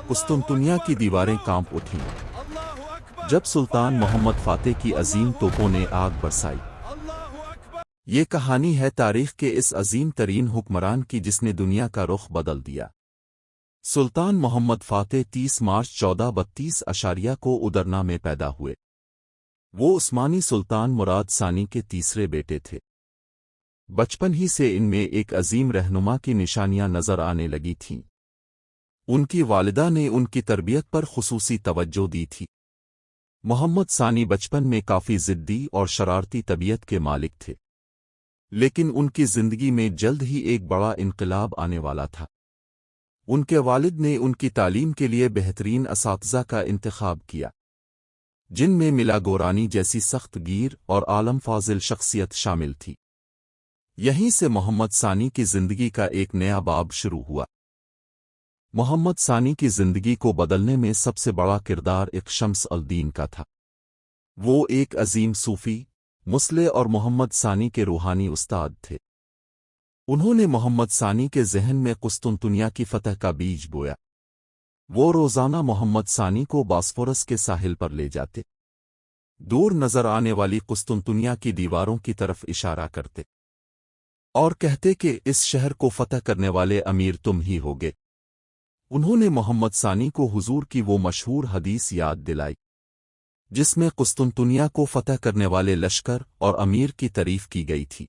قسطنطنیہ کی دیواریں کانپ اٹھیں جب سلطان محمد فاتح کی عظیم توپوں نے آگ برسائی۔ یہ کہانی ہے تاریخ کے اس عظیم ترین حکمران کی جس نے دنیا کا رخ بدل دیا۔ سلطان محمد فاتح 30 مارچ 1432 کو ادرنا میں پیدا ہوئے۔ وہ عثمانی سلطان مراد ثانی کے تیسرے بیٹے تھے۔ بچپن ہی سے ان میں ایک عظیم رہنما کی نشانیاں نظر آنے لگی تھیں۔ ان کی والدہ نے ان کی تربیت پر خصوصی توجہ دی تھی۔ محمد ثانی بچپن میں کافی ضدی اور شرارتی طبیعت کے مالک تھے، لیکن ان کی زندگی میں جلد ہی ایک بڑا انقلاب آنے والا تھا۔ ان کے والد نے ان کی تعلیم کے لیے بہترین اساتذہ کا انتخاب کیا، جن میں ملا گورانی جیسی سخت گیر اور عالم فاضل شخصیت شامل تھی۔ یہیں سے محمد ثانی کی زندگی کا ایک نیا باب شروع ہوا۔ محمد ثانی کی زندگی کو بدلنے میں سب سے بڑا کردار ایک شمس الدین کا تھا۔ وہ ایک عظیم صوفی، مصلح اور محمد ثانی کے روحانی استاد تھے۔ انہوں نے محمد ثانی کے ذہن میں قسطنطنیہ کی فتح کا بیج بویا۔ وہ روزانہ محمد ثانی کو باسفورس کے ساحل پر لے جاتے، دور نظر آنے والی قسطنطنیہ کی دیواروں کی طرف اشارہ کرتے اور کہتے کہ اس شہر کو فتح کرنے والے امیر تم ہی ہوگے۔ انہوں نے محمد ثانی کو حضور کی وہ مشہور حدیث یاد دلائی جس میں قسطنطنیہ کو فتح کرنے والے لشکر اور امیر کی تعریف کی گئی تھی۔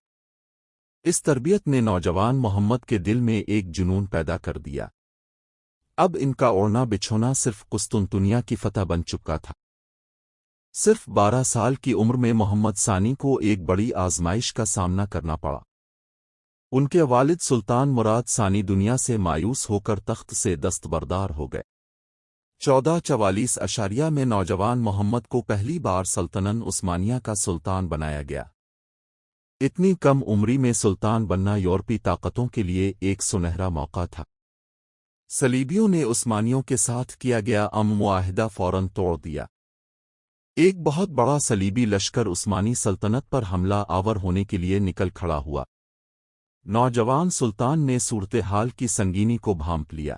اس تربیت نے نوجوان محمد کے دل میں ایک جنون پیدا کر دیا۔ اب ان کا اوڑھنا بچھونا صرف قسطنطنیہ کی فتح بن چکا تھا۔ صرف 12 سال کی عمر میں محمد ثانی کو ایک بڑی آزمائش کا سامنا کرنا پڑا۔ ان کے والد سلطان مراد ثانی دنیا سے مایوس ہو کر تخت سے دستبردار ہو گئے۔ 1444 میں نوجوان محمد کو پہلی بار سلطنت عثمانیہ کا سلطان بنایا گیا۔ اتنی کم عمری میں سلطان بننا یورپی طاقتوں کے لیے ایک سنہرا موقع تھا۔ صلیبیوں نے عثمانیوں کے ساتھ کیا گیا امن معاہدہ فوراً توڑ دیا۔ ایک بہت بڑا صلیبی لشکر عثمانی سلطنت پر حملہ آور ہونے کے لیے نکل کھڑا ہوا۔ نوجوان سلطان نے صورتحال کی سنگینی کو بھانپ لیا۔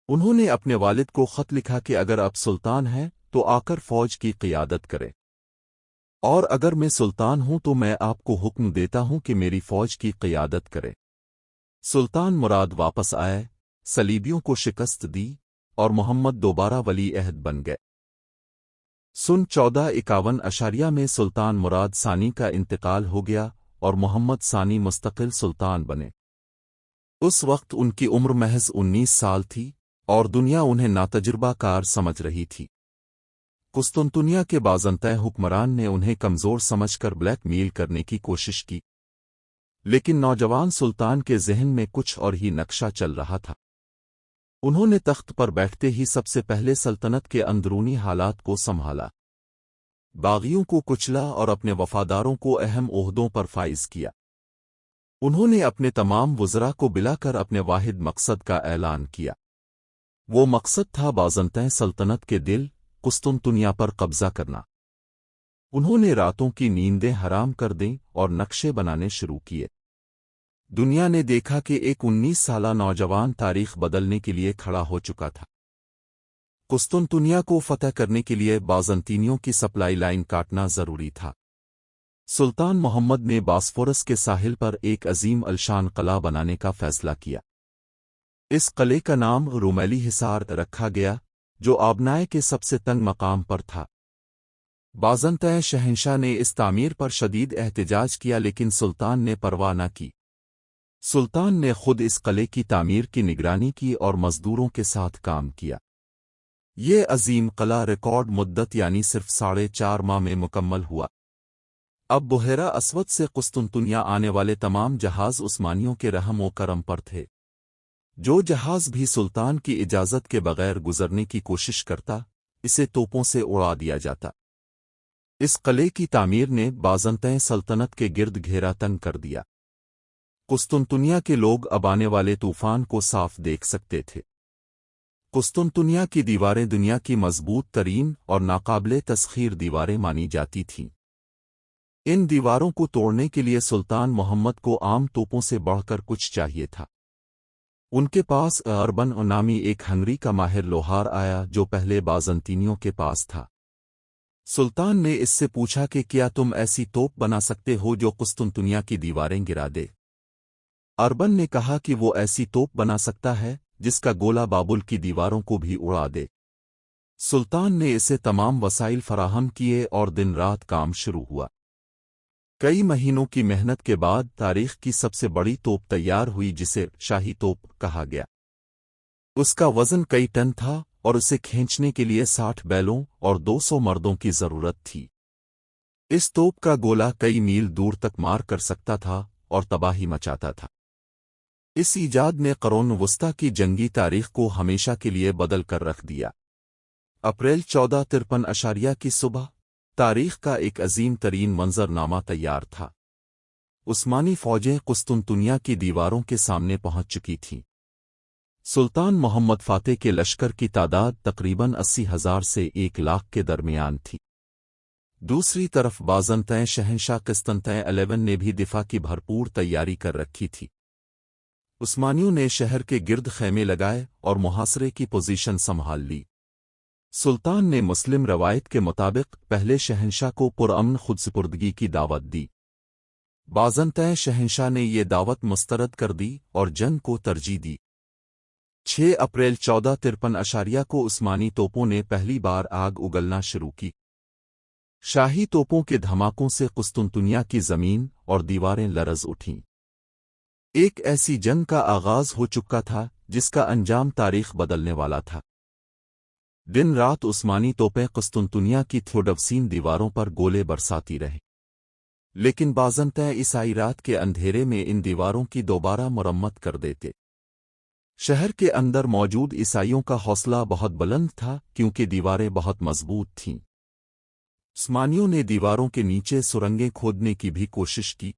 انہوں نے اپنے والد کو خط لکھا کہ اگر اب سلطان ہے تو آ کر فوج کی قیادت کرے، اور اگر میں سلطان ہوں تو میں آپ کو حکم دیتا ہوں کہ میری فوج کی قیادت کرے۔ سلطان مراد واپس آئے، صلیبیوں کو شکست دی اور محمد دوبارہ ولی عہد بن گئے۔ سن 1451 میں سلطان مراد ثانی کا انتقال ہو گیا اور محمد ثانی مستقل سلطان بنے۔ اس وقت ان کی عمر محض 19 سال تھی اور دنیا انہیں ناتجربہ کار سمجھ رہی تھی۔ قسطنطنیہ کے بازنطین حکمران نے انہیں کمزور سمجھ کر بلیک میل کرنے کی کوشش کی، لیکن نوجوان سلطان کے ذہن میں کچھ اور ہی نقشہ چل رہا تھا۔ انہوں نے تخت پر بیٹھتے ہی سب سے پہلے سلطنت کے اندرونی حالات کو سنبھالا، باغیوں کو کچلا اور اپنے وفاداروں کو اہم عہدوں پر فائز کیا۔ انہوں نے اپنے تمام وزراء کو بلا کر اپنے واحد مقصد کا اعلان کیا۔ وہ مقصد تھا بازنطین سلطنت کے دل قسطنطنیہ پر قبضہ کرنا۔ انہوں نے راتوں کی نیندیں حرام کر دیں اور نقشے بنانے شروع کیے۔ دنیا نے دیکھا کہ ایک 19 سالہ نوجوان تاریخ بدلنے کے لیے کھڑا ہو چکا تھا۔ قسطنطنیہ کو فتح کرنے کے لیے بازنطینیوں کی سپلائی لائن کاٹنا ضروری تھا۔ سلطان محمد نے باسفورس کے ساحل پر ایک عظیم الشان قلعہ بنانے کا فیصلہ کیا۔ اس قلعے کا نام رومیلی حصار رکھا گیا، جو آبنائے کے سب سے تنگ مقام پر تھا۔ بازنطین شہنشاہ نے اس تعمیر پر شدید احتجاج کیا، لیکن سلطان نے پرواہ نہ کی۔ سلطان نے خود اس قلعے کی تعمیر کی نگرانی کی اور مزدوروں کے ساتھ کام کیا۔ یہ عظیم قلعہ ریکارڈ مدت یعنی صرف 4.5 ماہ میں مکمل ہوا۔ اب بحیرہ اسود سے قسطنطنیہ آنے والے تمام جہاز عثمانیوں کے رحم و کرم پر تھے۔ جو جہاز بھی سلطان کی اجازت کے بغیر گزرنے کی کوشش کرتا، اسے توپوں سے اڑا دیا جاتا۔ اس قلعے کی تعمیر نے بازنطین سلطنت کے گرد گھیرا تنگ کر دیا۔ قسطنطنیہ کے لوگ اب آنے والے طوفان کو صاف دیکھ سکتے تھے۔ قسطنطنیہ کی دیواریں دنیا کی مضبوط ترین اور ناقابل تسخیر دیواریں مانی جاتی تھیں۔ ان دیواروں کو توڑنے کے لیے سلطان محمد کو عام توپوں سے بڑھ کر کچھ چاہیے تھا۔ ان کے پاس اربن نامی ایک ہنگری کا ماہر لوہار آیا جو پہلے بازنطینیوں کے پاس تھا۔ سلطان نے اس سے پوچھا کہ کیا تم ایسی توپ بنا سکتے ہو جو قسطنطنیہ کی دیواریں گرا دے؟ اربن نے کہا کہ وہ ایسی توپ بنا سکتا ہے جس کا گولہ بابل کی دیواروں کو بھی اڑا دے۔ سلطان نے اسے تمام وسائل فراہم کیے اور دن رات کام شروع ہوا۔ کئی مہینوں کی محنت کے بعد تاریخ کی سب سے بڑی توپ تیار ہوئی جسے شاہی توپ کہا گیا۔ اس کا وزن کئی ٹن تھا اور اسے کھینچنے کے لیے 60 بیلوں اور 200 مردوں کی ضرورت تھی۔ اس توپ کا گولہ کئی میل دور تک مار کر سکتا تھا اور تباہی مچاتا تھا۔ اس ایجاد نے قرون وسطی کی جنگی تاریخ کو ہمیشہ کے لیے بدل کر رکھ دیا۔ اپریل 1453 کی صبح تاریخ کا ایک عظیم ترین منظر نامہ تیار تھا۔ عثمانی فوجیں قسطنطنیہ کی دیواروں کے سامنے پہنچ چکی تھیں۔ سلطان محمد فاتح کے لشکر کی تعداد تقریباً 80,000 سے 1,00,000 کے درمیان تھی۔ دوسری طرف بازنطین شہنشاہ قسطنطین 11 نے بھی دفاع کی بھرپور تیاری کر رکھی تھی۔ عثمانیوں نے شہر کے گرد خیمے لگائے اور محاصرے کی پوزیشن سنبھال لی۔ سلطان نے مسلم روایت کے مطابق پہلے شہنشاہ کو پرامن خودسپردگی کی دعوت دی۔ بازنطین شہنشاہ نے یہ دعوت مسترد کر دی اور جنگ کو ترجیح دی۔ 6 اپریل 1453 کو عثمانی توپوں نے پہلی بار آگ اگلنا شروع کی۔ شاہی توپوں کے دھماکوں سے قسطنطنیہ کی زمین اور دیواریں لرز اٹھیں۔ ایک ایسی جنگ کا آغاز ہو چکا تھا جس کا انجام تاریخ بدلنے والا تھا۔ دن رات عثمانی توپیں قسطنطنیہ کی تھیوڈوسین دیواروں پر گولے برساتی رہیں، لیکن بازنطین عیسائی رات کے اندھیرے میں ان دیواروں کی دوبارہ مرمت کر دیتے۔ شہر کے اندر موجود عیسائیوں کا حوصلہ بہت بلند تھا کیونکہ دیواریں بہت مضبوط تھیں۔ عثمانیوں نے دیواروں کے نیچے سرنگیں کھودنے کی بھی کوشش کی،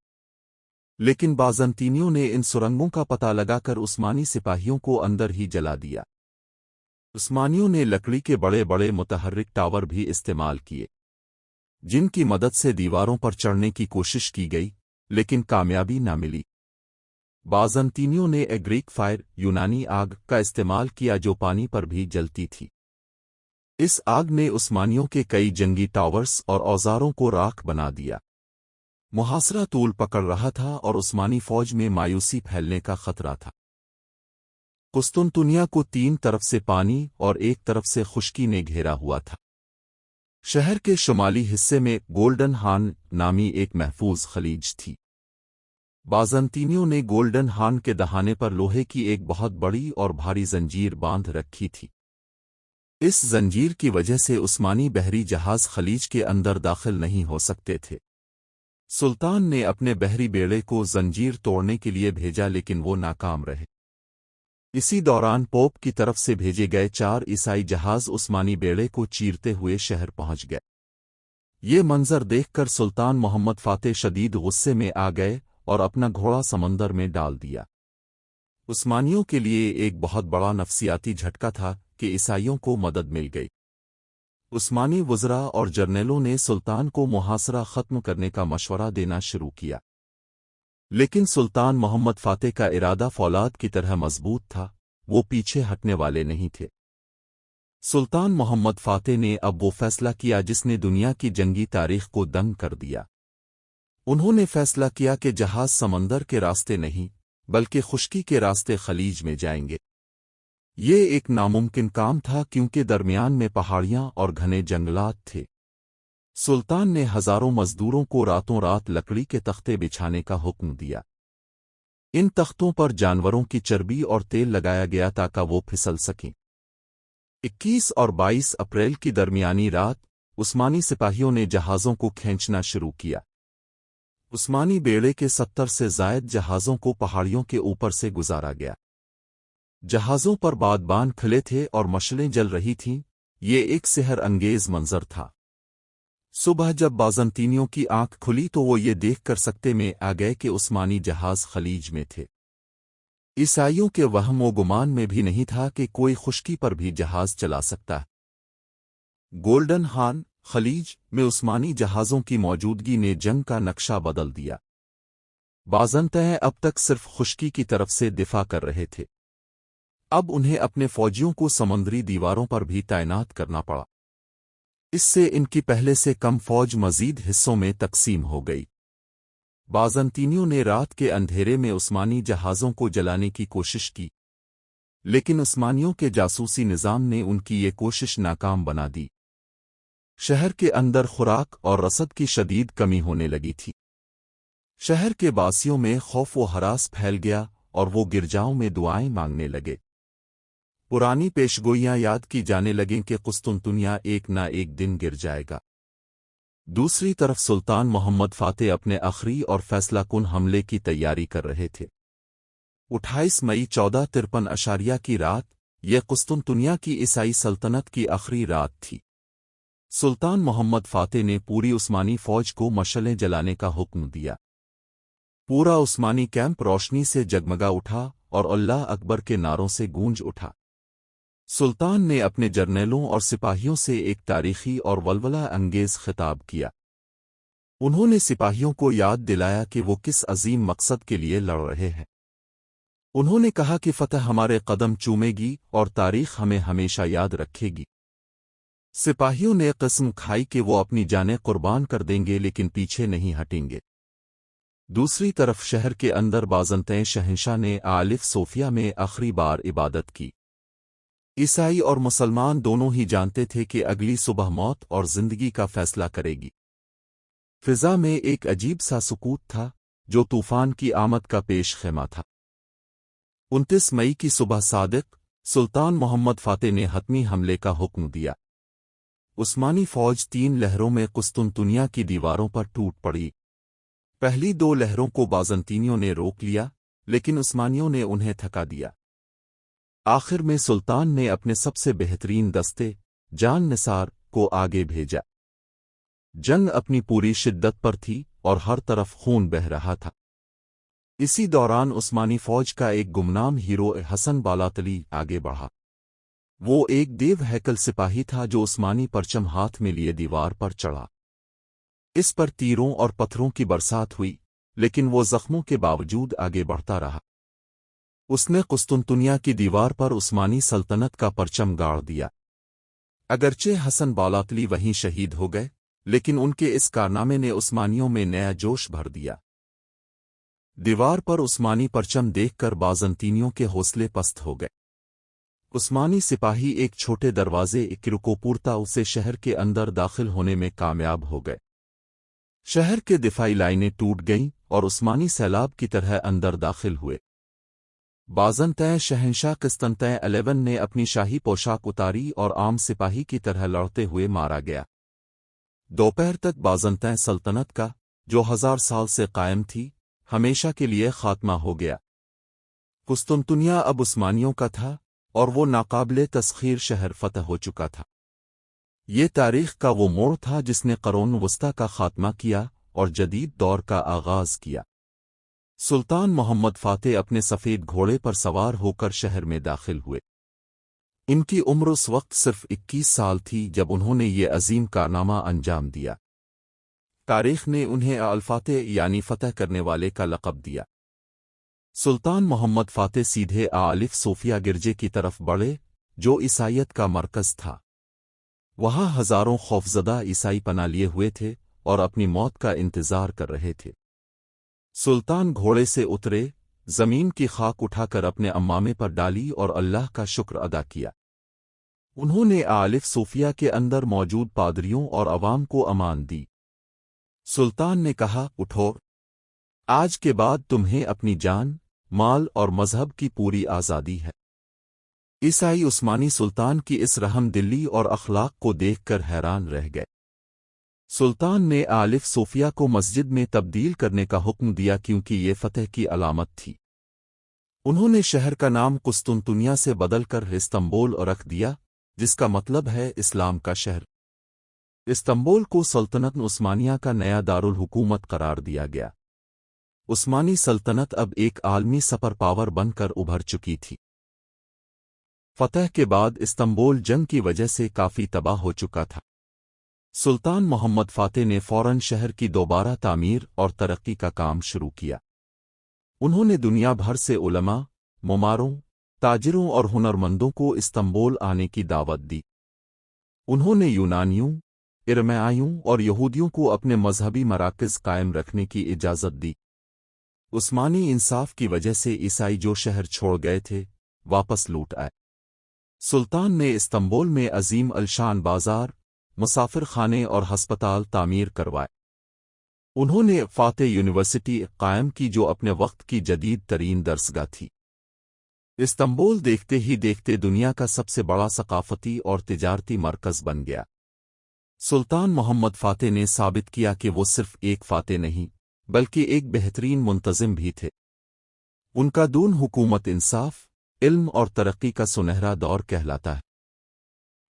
لیکن بازنطینیوں نے ان سرنگوں کا پتہ لگا کر عثمانی سپاہیوں کو اندر ہی جلا دیا۔ عثمانیوں نے لکڑی کے بڑے بڑے متحرک ٹاور بھی استعمال کیے، جن کی مدد سے دیواروں پر چڑھنے کی کوشش کی گئی لیکن کامیابی نہ ملی۔ بازنطینیوں نے ایگریک فائر یونانی آگ کا استعمال کیا جو پانی پر بھی جلتی تھی۔ اس آگ نے عثمانیوں کے کئی جنگی ٹاورز اور اوزاروں کو راکھ بنا دیا۔ محاصرہ طول پکڑ رہا تھا اور عثمانی فوج میں مایوسی پھیلنے کا خطرہ تھا۔ قسطنطنیہ کو 3 طرف سے پانی اور ایک طرف سے خشکی نے گھیرا ہوا تھا۔ شہر کے شمالی حصے میں گولڈن ہان نامی ایک محفوظ خلیج تھی۔ بازنطینیوں نے گولڈن ہان کے دہانے پر لوہے کی ایک بہت بڑی اور بھاری زنجیر باندھ رکھی تھی۔ اس زنجیر کی وجہ سے عثمانی بحری جہاز خلیج کے اندر داخل نہیں ہو سکتے تھے۔ سلطان نے اپنے بحری بیڑے کو زنجیر توڑنے کے لیے بھیجا لیکن وہ ناکام رہے۔ اسی دوران پوپ کی طرف سے بھیجے گئے 4 عیسائی جہاز عثمانی بیڑے کو چیرتے ہوئے شہر پہنچ گئے۔ یہ منظر دیکھ کر سلطان محمد فاتح شدید غصے میں آ گئے اور اپنا گھوڑا سمندر میں ڈال دیا۔ عثمانیوں کے لیے ایک بہت بڑا نفسیاتی جھٹکا تھا کہ عیسائیوں کو مدد مل گئی۔ عثمانی وزراء اور جرنیلوں نے سلطان کو محاصرہ ختم کرنے کا مشورہ دینا شروع کیا، لیکن سلطان محمد فاتح کا ارادہ فولاد کی طرح مضبوط تھا، وہ پیچھے ہٹنے والے نہیں تھے۔ سلطان محمد فاتح نے اب وہ فیصلہ کیا جس نے دنیا کی جنگی تاریخ کو دنگ کر دیا۔ انہوں نے فیصلہ کیا کہ جہاز سمندر کے راستے نہیں بلکہ خشکی کے راستے خلیج میں جائیں گے۔ یہ ایک ناممکن کام تھا کیونکہ درمیان میں پہاڑیاں اور گھنے جنگلات تھے۔ سلطان نے ہزاروں مزدوروں کو راتوں رات لکڑی کے تختے بچھانے کا حکم دیا۔ ان تختوں پر جانوروں کی چربی اور تیل لگایا گیا تاکہ وہ پھسل سکیں۔ 21 اور 22 اپریل کی درمیانی رات عثمانی سپاہیوں نے جہازوں کو کھینچنا شروع کیا۔ عثمانی بیڑے کے 70 سے زائد جہازوں کو پہاڑیوں کے اوپر سے گزارا گیا۔ جہازوں پر بادبان کھلے تھے اور مشلیں جل رہی تھیں، یہ ایک سحر انگیز منظر تھا۔ صبح جب بازنطینیوں کی آنکھ کھلی تو وہ یہ دیکھ کر سکتے میں آ گئے کہ عثمانی جہاز خلیج میں تھے۔ عیسائیوں کے وہم و گمان میں بھی نہیں تھا کہ کوئی خشکی پر بھی جہاز چلا سکتا ہے۔ گولڈن ہان خلیج میں عثمانی جہازوں کی موجودگی نے جنگ کا نقشہ بدل دیا۔ بازنطین اب تک صرف خشکی کی طرف سے دفاع کر رہے تھے۔ اب انہیں اپنے فوجیوں کو سمندری دیواروں پر بھی تعینات کرنا پڑا۔ اس سے ان کی پہلے سے کم فوج مزید حصوں میں تقسیم ہو گئی۔ بازنطینیوں نے رات کے اندھیرے میں عثمانی جہازوں کو جلانے کی کوشش کی، لیکن عثمانیوں کے جاسوسی نظام نے ان کی یہ کوشش ناکام بنا دی۔ شہر کے اندر خوراک اور رسد کی شدید کمی ہونے لگی تھی۔ شہر کے باسیوں میں خوف و ہراس پھیل گیا اور وہ گرجاؤں میں دعائیں مانگنے لگے۔ پرانی پیشگوئیاں یاد کی جانے لگیں کہ قسطنطنیہ ایک نہ ایک دن گر جائے گا۔ دوسری طرف سلطان محمد فاتح اپنے آخری اور فیصلہ کن حملے کی تیاری کر رہے تھے۔ 28 مئی 1453 کی رات، یہ قسطنطنیہ کی عیسائی سلطنت کی آخری رات تھی۔ سلطان محمد فاتح نے پوری عثمانی فوج کو مشعلیں جلانے کا حکم دیا۔ پورا عثمانی کیمپ روشنی سے جگمگا اٹھا اور اللہ اکبر کے نعروں سے گونج اٹھا۔ سلطان نے اپنے جرنیلوں اور سپاہیوں سے ایک تاریخی اور ولولہ انگیز خطاب کیا۔ انہوں نے سپاہیوں کو یاد دلایا کہ وہ کس عظیم مقصد کے لیے لڑ رہے ہیں۔ انہوں نے کہا کہ فتح ہمارے قدم چومے گی اور تاریخ ہمیں ہمیشہ یاد رکھے گی۔ سپاہیوں نے قسم کھائی کہ وہ اپنی جانیں قربان کر دیں گے لیکن پیچھے نہیں ہٹیں گے۔ دوسری طرف شہر کے اندر بازنطین شہنشاہ نے آلف صوفیہ میں آخری بار عبادت کی۔ عیسائی اور مسلمان دونوں ہی جانتے تھے کہ اگلی صبح موت اور زندگی کا فیصلہ کرے گی۔ فضا میں ایک عجیب سا سکوت تھا جو طوفان کی آمد کا پیش خیمہ تھا۔ 29 مئی کی صبح صادق، سلطان محمد فاتح نے حتمی حملے کا حکم دیا۔ عثمانی فوج 3 لہروں میں قسطنطنیہ کی دیواروں پر ٹوٹ پڑی۔ پہلی 2 لہروں کو بازنطینیوں نے روک لیا، لیکن عثمانیوں نے انہیں تھکا دیا۔ آخر میں سلطان نے اپنے سب سے بہترین دستے، جان نثار، کو آگے بھیجا۔ جنگ اپنی پوری شدت پر تھی اور ہر طرف خون بہہ رہا تھا۔ اسی دوران عثمانی فوج کا ایک گمنام ہیرو حسن بالاتلی آگے بڑھا۔ وہ ایک دیو ہیکل سپاہی تھا جو عثمانی پرچم ہاتھ میں لیے دیوار پر چڑھا۔ اس پر تیروں اور پتھروں کی برسات ہوئی، لیکن وہ زخموں کے باوجود آگے بڑھتا رہا۔ اس نے قسطنطنیہ کی دیوار پر عثمانی سلطنت کا پرچم گاڑ دیا۔ اگرچہ حسن بالاتلی وہیں شہید ہو گئے، لیکن ان کے اس کارنامے نے عثمانیوں میں نیا جوش بھر دیا۔ دیوار پر عثمانی پرچم دیکھ کر بازنطینیوں کے حوصلے پست ہو گئے۔ عثمانی سپاہی ایک چھوٹے دروازے اکرکوپورتا سے شہر کے اندر داخل ہونے میں کامیاب ہو گئے۔ شہر کے دفاعی لائنیں ٹوٹ گئیں اور عثمانی سیلاب کی طرح اندر داخل ہوئے۔ بازنطین شہنشاہ قسطنطین 11 نے اپنی شاہی پوشاک اتاری اور عام سپاہی کی طرح لڑتے ہوئے مارا گیا۔ دوپہر تک بازنطین سلطنت کا، جو 1000 سال سے قائم تھی، ہمیشہ کے لیے خاتمہ ہو گیا۔ قسطنطنیہ اب عثمانیوں کا تھا اور وہ ناقابل تسخیر شہر فتح ہو چکا تھا۔ یہ تاریخ کا وہ موڑ تھا جس نے قرون وسطیٰ کا خاتمہ کیا اور جدید دور کا آغاز کیا۔ سلطان محمد فاتح اپنے سفید گھوڑے پر سوار ہو کر شہر میں داخل ہوئے۔ ان کی عمر اس وقت صرف 21 سال تھی جب انہوں نے یہ عظیم کارنامہ انجام دیا۔ تاریخ نے انہیں الفاتح یعنی فتح کرنے والے کا لقب دیا۔ سلطان محمد فاتح سیدھے آلف صوفیہ گرجے کی طرف بڑھے جو عیسائیت کا مرکز تھا۔ وہاں ہزاروں خوفزدہ عیسائی پناہ لیے ہوئے تھے اور اپنی موت کا انتظار کر رہے تھے۔ سلطان گھوڑے سے اترے، زمین کی خاک اٹھا کر اپنے امامے پر ڈالی اور اللہ کا شکر ادا کیا۔ انہوں نے آلف صوفیہ کے اندر موجود پادریوں اور عوام کو امان دی۔ سلطان نے کہا، اٹھو، آج کے بعد تمہیں اپنی جان، مال اور مذہب کی پوری آزادی ہے۔ عیسائی عثمانی سلطان کی اس رحم دلی اور اخلاق کو دیکھ کر حیران رہ گئے۔ سلطان نے آلف صوفیہ کو مسجد میں تبدیل کرنے کا حکم دیا کیونکہ یہ فتح کی علامت تھی۔ انہوں نے شہر کا نام قسطنطنیہ سے بدل کر استنبول رکھ دیا، جس کا مطلب ہے اسلام کا شہر۔ استنبول کو سلطنت عثمانیہ کا نیا دارالحکومت قرار دیا گیا۔ عثمانی سلطنت اب ایک عالمی سپر پاور بن کر ابھر چکی تھی۔ فتح کے بعد استنبول جنگ کی وجہ سے کافی تباہ ہو چکا تھا۔ سلطان محمد فاتح نے فوراً شہر کی دوبارہ تعمیر اور ترقی کا کام شروع کیا۔ انہوں نے دنیا بھر سے علماء، معماروں، تاجروں اور ہنرمندوں کو استنبول آنے کی دعوت دی۔ انہوں نے یونانیوں، ارمیائیوں اور یہودیوں کو اپنے مذہبی مراکز قائم رکھنے کی اجازت دی۔ عثمانی انصاف کی وجہ سے عیسائی جو شہر چھوڑ گئے تھے واپس لوٹ آئے۔ سلطان نے استنبول میں عظیم الشان بازار، مسافر خانے اور ہسپتال تعمیر کروائے۔ انہوں نے فاتح یونیورسٹی قائم کی جو اپنے وقت کی جدید ترین درسگاہ تھی۔ استنبول دیکھتے ہی دیکھتے دنیا کا سب سے بڑا ثقافتی اور تجارتی مرکز بن گیا۔ سلطان محمد فاتح نے ثابت کیا کہ وہ صرف ایک فاتح نہیں بلکہ ایک بہترین منتظم بھی تھے۔ ان کا دون حکومت انصاف، علم اور ترقی کا سنہرا دور کہلاتا ہے۔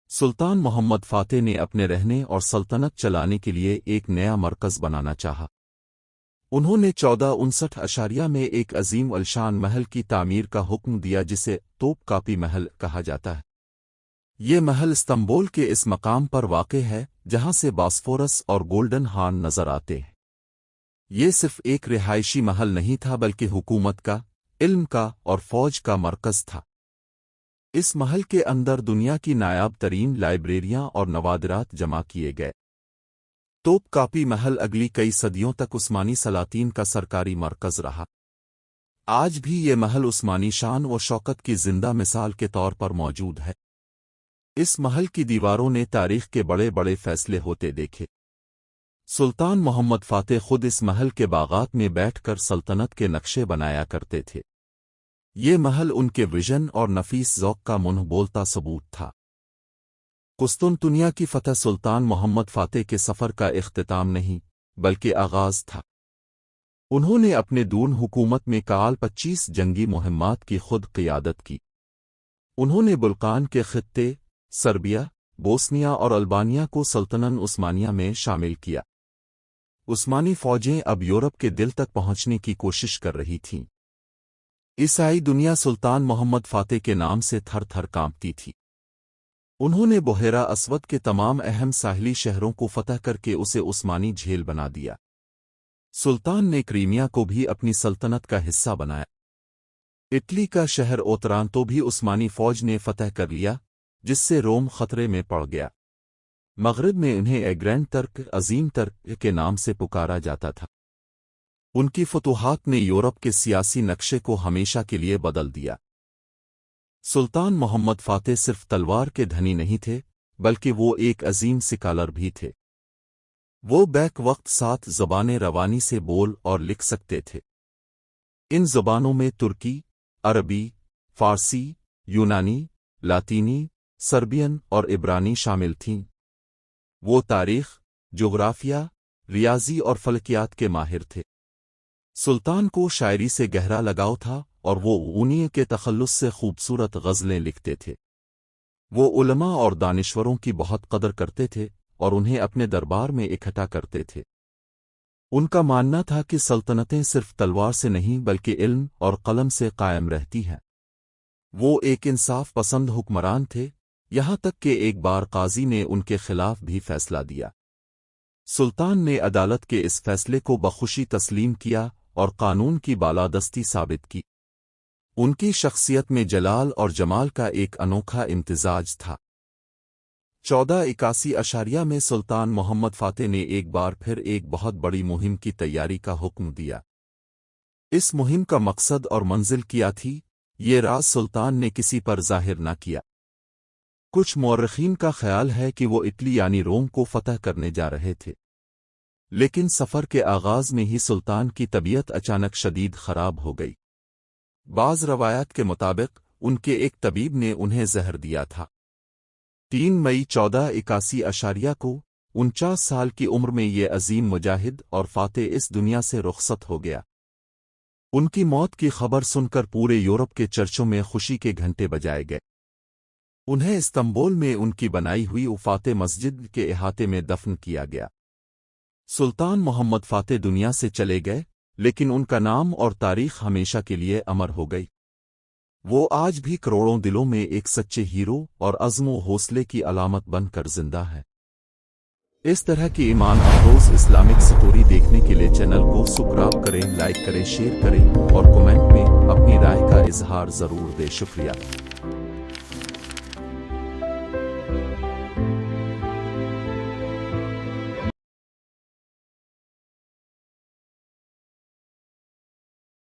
سلطان محمد فاتح نے اپنے رہنے اور سلطنت چلانے کے لیے ایک نیا مرکز بنانا چاہا۔ انہوں نے 1459 میں ایک عظیم الشان محل کی تعمیر کا حکم دیا جسے توپ کاپی محل کہا جاتا ہے۔ یہ محل استنبول کے اس مقام پر واقع ہے جہاں سے باسفورس اور گولڈن ہارن نظر آتے ہیں۔ یہ صرف ایک رہائشی محل نہیں تھا بلکہ حکومت کا، علم کا اور فوج کا مرکز تھا۔ اس محل کے اندر دنیا کی نایاب ترین لائبریریاں اور نوادرات جمع کیے گئے۔ توپ کاپی محل اگلی کئی صدیوں تک عثمانی سلاطین کا سرکاری مرکز رہا۔ آج بھی یہ محل عثمانی شان و شوکت کی زندہ مثال کے طور پر موجود ہے۔ اس محل کی دیواروں نے تاریخ کے بڑے بڑے فیصلے ہوتے دیکھے۔ سلطان محمد فاتح خود اس محل کے باغات میں بیٹھ کر سلطنت کے نقشے بنایا کرتے تھے۔ یہ محل ان کے ویژن اور نفیس ذوق کا منہ بولتا ثبوت تھا۔ قسطنطنیہ کی فتح سلطان محمد فاتح کے سفر کا اختتام نہیں بلکہ آغاز تھا۔ انہوں نے اپنے دون حکومت میں کال 25 جنگی مہمات کی خود قیادت کی۔ انہوں نے بلقان کے خطے، سربیا، بوسنیا اور البانیہ کو سلطنت عثمانیہ میں شامل کیا۔ عثمانی فوجیں اب یورپ کے دل تک پہنچنے کی کوشش کر رہی تھیں۔ عیسائی دنیا سلطان محمد فاتح کے نام سے تھر تھر کانپتی تھی۔ انہوں نے بحیرہ اسود کے تمام اہم ساحلی شہروں کو فتح کر کے اسے عثمانی جھیل بنا دیا۔ سلطان نے کریمیا کو بھی اپنی سلطنت کا حصہ بنایا۔ اٹلی کا شہر اوترانتو بھی عثمانی فوج نے فتح کر لیا جس سے روم خطرے میں پڑ گیا۔ مغرب میں انہیں ایگرینڈ ترک، عظیم ترک کے نام سے پکارا جاتا تھا۔ ان کی فتوحات نے یورپ کے سیاسی نقشے کو ہمیشہ کے لیے بدل دیا۔ سلطان محمد فاتح صرف تلوار کے دھنی نہیں تھے بلکہ وہ ایک عظیم سکالر بھی تھے۔ وہ بیک وقت 7 زبانیں روانی سے بول اور لکھ سکتے تھے۔ ان زبانوں میں ترکی، عربی، فارسی، یونانی، لاطینی، سربین اور عبرانی شامل تھیں۔ وہ تاریخ، جغرافیہ، ریاضی اور فلکیات کے ماہر تھے۔ سلطان کو شاعری سے گہرا لگاؤ تھا اور وہ انہی کے تخلص سے خوبصورت غزلیں لکھتے تھے۔ وہ علماء اور دانشوروں کی بہت قدر کرتے تھے اور انہیں اپنے دربار میں اکٹھا کرتے تھے۔ ان کا ماننا تھا کہ سلطنتیں صرف تلوار سے نہیں بلکہ علم اور قلم سے قائم رہتی ہیں۔ وہ ایک انصاف پسند حکمران تھے، یہاں تک کہ ایک بار قاضی نے ان کے خلاف بھی فیصلہ دیا۔ سلطان نے عدالت کے اس فیصلے کو بخوشی تسلیم کیا اور قانون کی بالادستی ثابت کی۔ ان کی شخصیت میں جلال اور جمال کا ایک انوکھا امتزاج تھا۔ 1481 میں سلطان محمد فاتح نے ایک بار پھر ایک بہت بڑی مہم کی تیاری کا حکم دیا۔ اس مہم کا مقصد اور منزل کیا تھی، یہ راز سلطان نے کسی پر ظاہر نہ کیا۔ کچھ مورخین کا خیال ہے کہ وہ اٹلی یعنی روم کو فتح کرنے جا رہے تھے، لیکن سفر کے آغاز میں ہی سلطان کی طبیعت اچانک شدید خراب ہو گئی۔ بعض روایات کے مطابق ان کے ایک طبیب نے انہیں زہر دیا تھا۔ 3 مئی 1481 کو 49 سال کی عمر میں یہ عظیم مجاہد اور فاتح اس دنیا سے رخصت ہو گیا۔ ان کی موت کی خبر سن کر پورے یورپ کے چرچوں میں خوشی کے گھنٹے بجائے گئے۔ انہیں استنبول میں ان کی بنائی ہوئی فاتح مسجد کے احاطے میں دفن کیا گیا۔ سلطان محمد فاتح دنیا سے چلے گئے، لیکن ان کا نام اور تاریخ ہمیشہ کے لیے امر ہو گئی۔ وہ آج بھی کروڑوں دلوں میں ایک سچے ہیرو اور عزم و حوصلے کی علامت بن کر زندہ ہے۔ اس طرح کی ایمان افروز اسلامک سٹوری دیکھنے کے لیے چینل کو سبسکرائب کریں، لائک کریں، شیئر کریں اور کمنٹ میں اپنی رائے کا اظہار ضرور دیں۔ شکریہ۔